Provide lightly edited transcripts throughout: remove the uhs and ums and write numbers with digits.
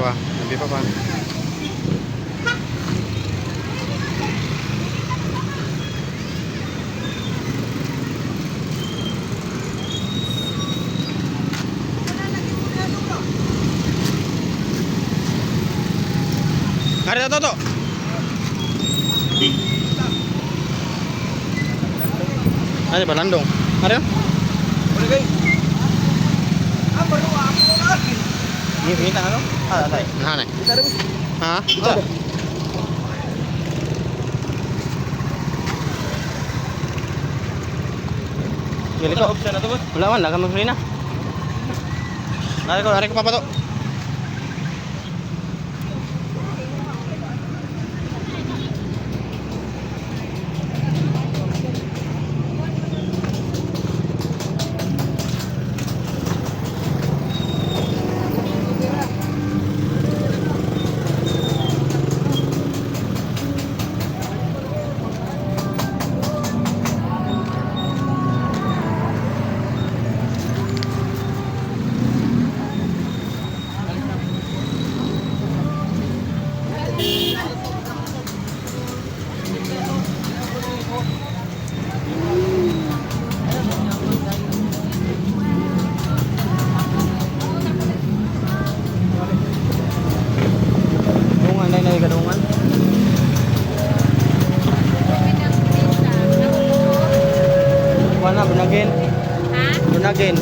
dalawa. Nabi pa. Hari to. Ano ba landong? Hari? Boleh guys. Apa lu aku lagi? Ini ano? Ah, tay. Nahana. Kita ada bus. Ha? Ito. Dili ko. Option na to bus. Wala man, lagang magsulina. Ari ko papato. Gadungan. Mana bunagin? Ha? Bunagin.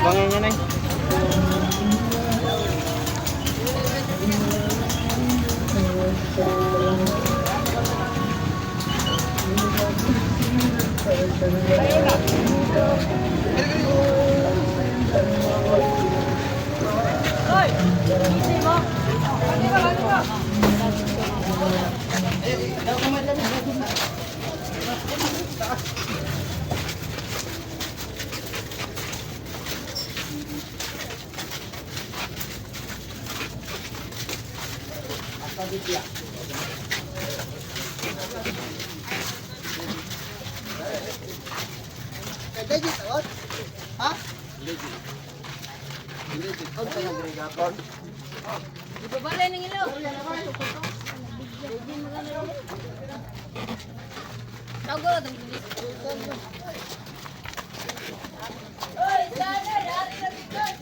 Bangin niya na eh. Legit awat? Ha? Legit. Legit. Ang tanong agregator. Ibabalay ng ilaw. Tago lang bilis. Oy, sana dari na bigat.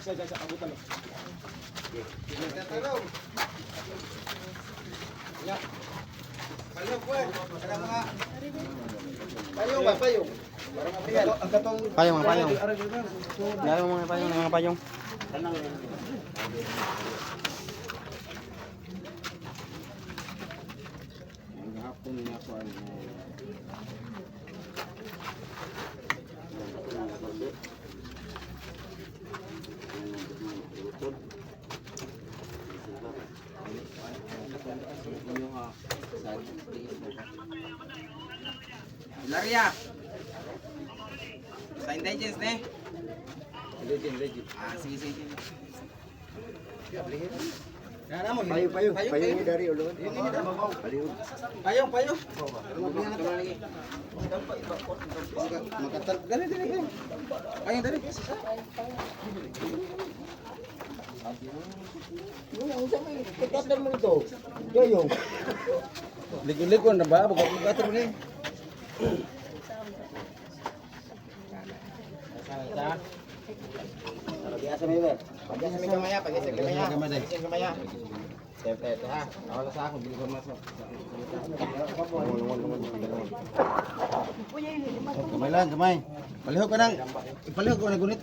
Sa abutan. Ya. Payung po. Ada mga payung ba, payung. Para mapigal. Ang katong Payong, mga payong. Dahil mga payong. hapon niya ko ano. Laria. Sa intelligence ne? Legend. Ah, sige. Yana mo. Payong dari ulun. Payong. Makatan. Dari. Payong dari. Kekatan mo ito. Yoyo. Ligon na ba? Bukat ni. Biasa member. Pagi kamaya. Tete ha. Awal sa ako bili ko masok. Kamay lang, kamay. Palihog ka nang. Ipalihog ko na gunit.